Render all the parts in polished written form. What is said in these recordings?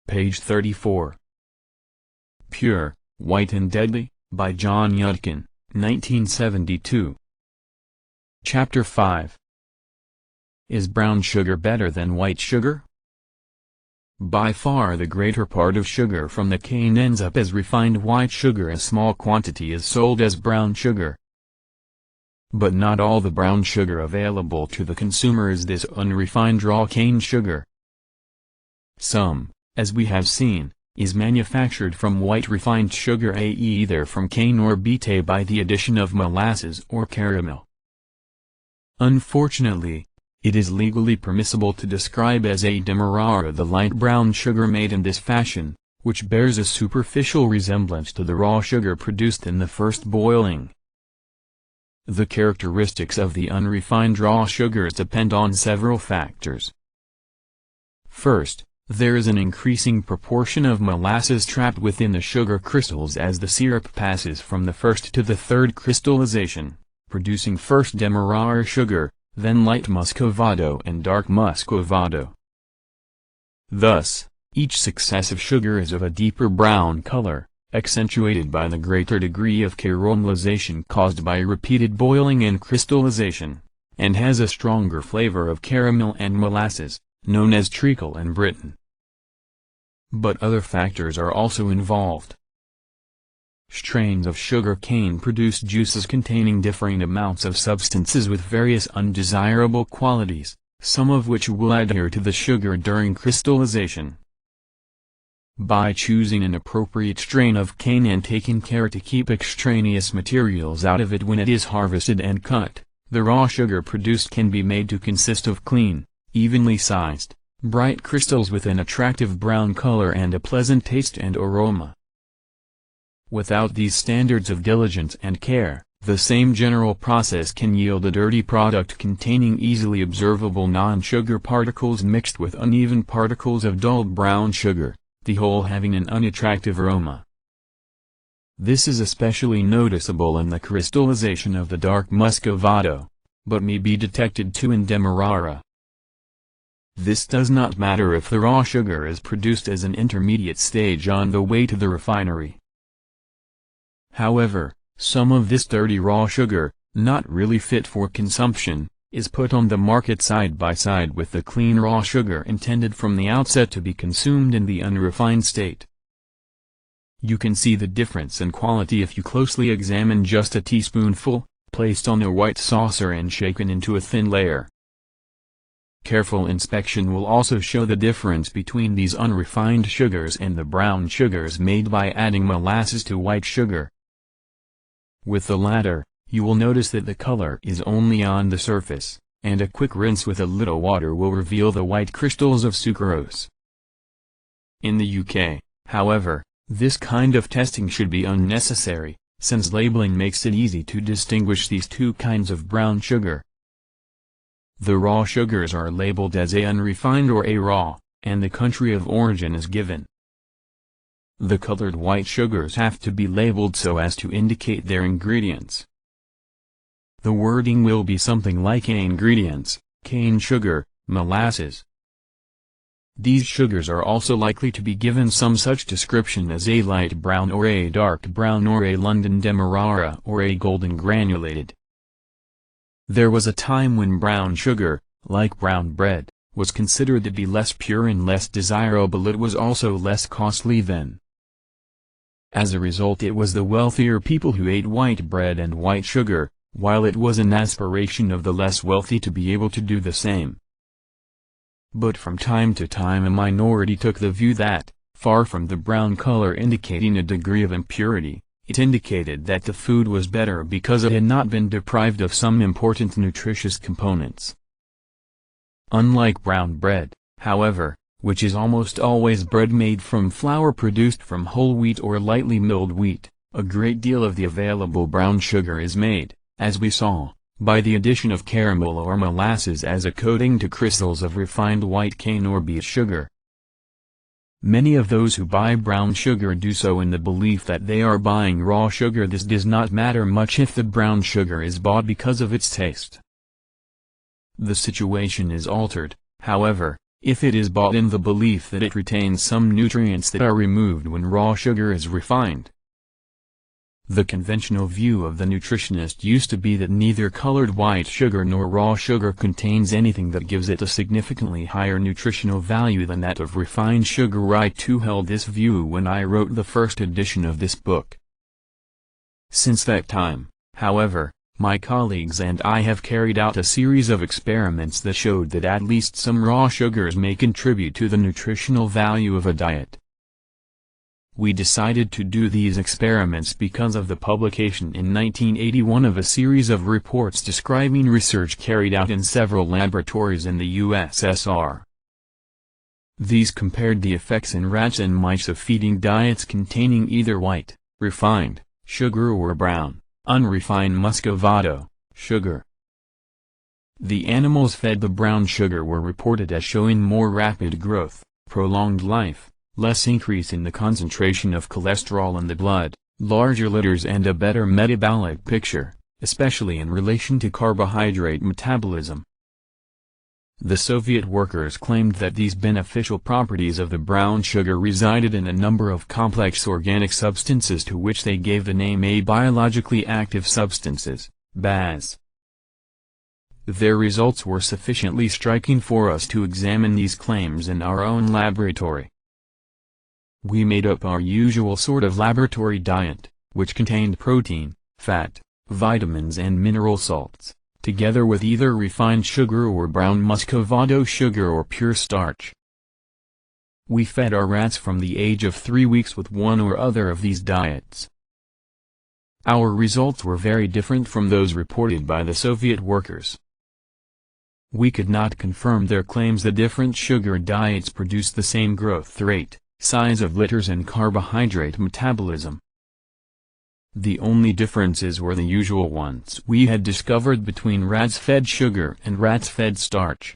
Page 34. Pure, White and Deadly, by John Yudkin, 1972. Chapter 5. Is brown sugar better than white sugar? By far the greater part of sugar from the cane ends up as refined white sugar. A small quantity is sold as brown sugar. But not all the brown sugar available to the consumer is this unrefined raw cane sugar. Some, as we have seen, is manufactured from white refined sugar, i.e. either from cane or beet by the addition of molasses or caramel. Unfortunately, it is legally permissible to describe as a demerara the light brown sugar made in this fashion, which bears a superficial resemblance to the raw sugar produced in the first boiling. The characteristics of the unrefined raw sugars depend on several factors. First, there is an increasing proportion of molasses trapped within the sugar crystals as the syrup passes from the first to the third crystallization, producing first demerara sugar, then light muscovado and dark muscovado. Thus, each successive sugar is of a deeper brown color, accentuated by the greater degree of caramelization caused by repeated boiling and crystallization, and has a stronger flavor of caramel and molasses, known as treacle in Britain. But other factors are also involved. Strains of sugar cane produce juices containing differing amounts of substances with various undesirable qualities, some of which will adhere to the sugar during crystallization. By choosing an appropriate strain of cane and taking care to keep extraneous materials out of it when it is harvested and cut, the raw sugar produced can be made to consist of clean, evenly sized, bright crystals with an attractive brown color and a pleasant taste and aroma. Without these standards of diligence and care, the same general process can yield a dirty product containing easily observable non-sugar particles mixed with uneven particles of dull brown sugar, the whole having an unattractive aroma. This is especially noticeable in the crystallization of the dark muscovado, but may be detected too in demerara. This does not matter if the raw sugar is produced as an intermediate stage on the way to the refinery. However, some of this dirty raw sugar, not really fit for consumption, is put on the market side by side with the clean raw sugar intended from the outset to be consumed in the unrefined state. You can see the difference in quality if you closely examine just a teaspoonful, placed on a white saucer and shaken into a thin layer. Careful inspection will also show the difference between these unrefined sugars and the brown sugars made by adding molasses to white sugar. With the latter, you will notice that the color is only on the surface, and a quick rinse with a little water will reveal the white crystals of sucrose. In the UK, however, this kind of testing should be unnecessary, since labeling makes it easy to distinguish these two kinds of brown sugar. The raw sugars are labeled as a unrefined or a raw, and the country of origin is given. The colored white sugars have to be labeled so as to indicate their ingredients. The wording will be something like ingredients, cane sugar, molasses. These sugars are also likely to be given some such description as a light brown or a dark brown or a London demerara or a golden granulated. There was a time when brown sugar, like brown bread, was considered to be less pure and less desirable. It was also less costly then. As a result, it was the wealthier people who ate white bread and white sugar, while it was an aspiration of the less wealthy to be able to do the same. But from time to time a minority took the view that, far from the brown color indicating a degree of impurity, it indicated that the food was better because it had not been deprived of some important nutritious components. Unlike brown bread, however, which is almost always bread made from flour produced from whole wheat or lightly milled wheat, a great deal of the available brown sugar is made, as we saw, by the addition of caramel or molasses as a coating to crystals of refined white cane or beet sugar. Many of those who buy brown sugar do so in the belief that they are buying raw sugar. This does not matter much if the brown sugar is bought because of its taste. The situation is altered, however, if it is bought in the belief that it retains some nutrients that are removed when raw sugar is refined. The conventional view of the nutritionist used to be that neither colored white sugar nor raw sugar contains anything that gives it a significantly higher nutritional value than that of refined sugar. I too held this view when I wrote the first edition of this book. Since that time, however, my colleagues and I have carried out a series of experiments that showed that at least some raw sugars may contribute to the nutritional value of a diet. We decided to do these experiments because of the publication in 1981 of a series of reports describing research carried out in several laboratories in the USSR. These compared the effects in rats and mice of feeding diets containing either white, refined, sugar or brown, unrefined muscovado, sugar. The animals fed the brown sugar were reported as showing more rapid growth, prolonged life, less increase in the concentration of cholesterol in the blood, larger litters and a better metabolic picture, especially in relation to carbohydrate metabolism. The Soviet workers claimed that these beneficial properties of the brown sugar resided in a number of complex organic substances to which they gave the name abiologically active substances, BAS. Their results were sufficiently striking for us to examine these claims in our own laboratory. We made up our usual sort of laboratory diet, which contained protein, fat, vitamins and mineral salts, together with either refined sugar or brown muscovado sugar or pure starch. We fed our rats from the age of 3 weeks with one or other of these diets. Our results were very different from those reported by the Soviet workers. We could not confirm their claims that different sugar diets produce the same growth rate, size of litters and carbohydrate metabolism. The only differences were the usual ones we had discovered between rats fed sugar and rats fed starch.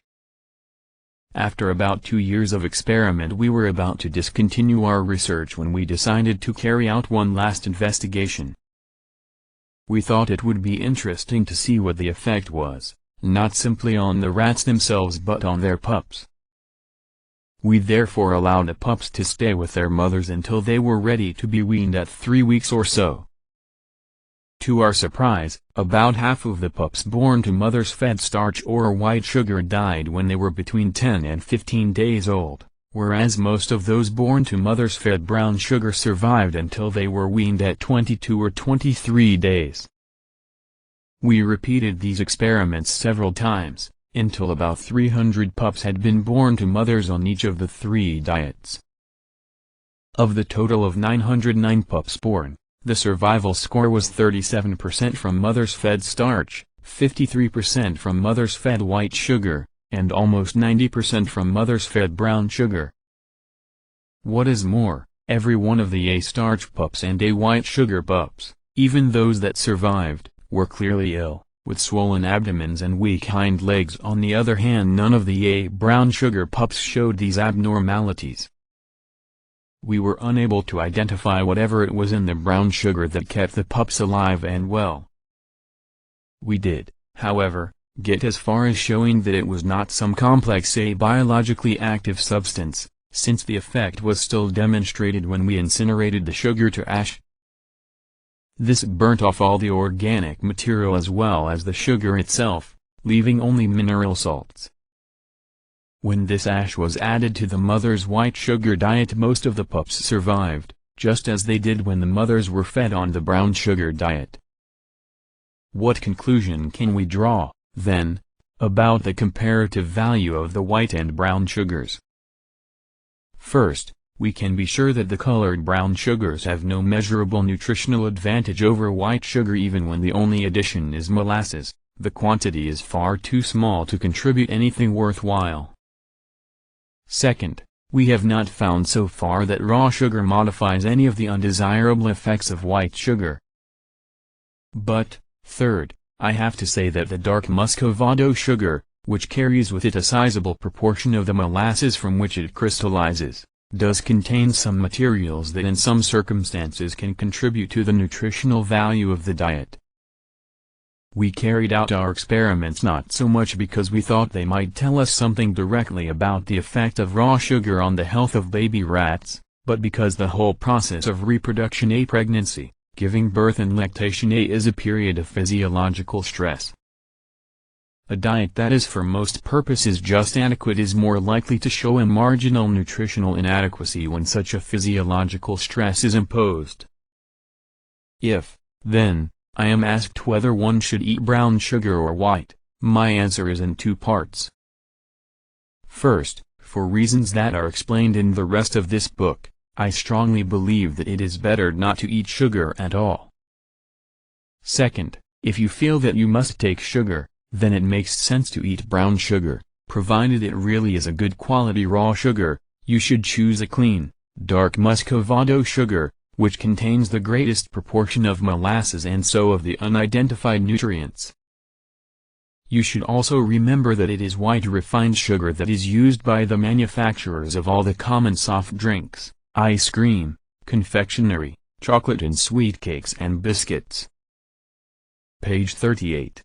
After about 2 years of experiment we were about to discontinue our research when we decided to carry out one last investigation. We thought it would be interesting to see what the effect was, not simply on the rats themselves but on their pups. We therefore allowed the pups to stay with their mothers until they were ready to be weaned at 3 weeks or so. To our surprise, about half of the pups born to mothers fed starch or white sugar died when they were between 10 and 15 days old, whereas most of those born to mothers fed brown sugar survived until they were weaned at 22 or 23 days. We repeated these experiments several times, until about 300 pups had been born to mothers on each of the 3 diets. Of the total of 909 pups born, the survival score was 37% from mothers fed starch, 53% from mothers fed white sugar, and almost 90% from mothers fed brown sugar. What is more, every one of the A-starch pups and A-white sugar pups, even those that survived, were clearly ill, with swollen abdomens and weak hind legs. On the other hand, none of the A-brown sugar pups showed these abnormalities. We were unable to identify whatever it was in the brown sugar that kept the pups alive and well. We did, however, get as far as showing that it was not some complex abiologically active substance, since the effect was still demonstrated when we incinerated the sugar to ash. This burnt off all the organic material as well as the sugar itself, leaving only mineral salts. When this ash was added to the mother's white sugar diet, most of the pups survived, just as they did when the mothers were fed on the brown sugar diet. What conclusion can we draw, then, about the comparative value of the white and brown sugars? First, we can be sure that the colored brown sugars have no measurable nutritional advantage over white sugar. Even when the only addition is molasses, the quantity is far too small to contribute anything worthwhile. Second, we have not found so far that raw sugar modifies any of the undesirable effects of white sugar. But, third, I have to say that the dark muscovado sugar, which carries with it a sizable proportion of the molasses from which it crystallizes, does contain some materials that in some circumstances can contribute to the nutritional value of the diet. We carried out our experiments not so much because we thought they might tell us something directly about the effect of raw sugar on the health of baby rats, but because the whole process of reproduction, a pregnancy, giving birth and lactation is a period of physiological stress. A diet that is for most purposes just adequate is more likely to show a marginal nutritional inadequacy when such a physiological stress is imposed. If, then, I am asked whether one should eat brown sugar or white, my answer is in two parts. First, for reasons that are explained in the rest of this book, I strongly believe that it is better not to eat sugar at all. Second, if you feel that you must take sugar, then it makes sense to eat brown sugar, provided it really is a good quality raw sugar. You should choose a clean, dark muscovado sugar, which contains the greatest proportion of molasses and so of the unidentified nutrients. You should also remember that it is white refined sugar that is used by the manufacturers of all the common soft drinks, ice cream, confectionery, chocolate and sweet cakes and biscuits. Page 38.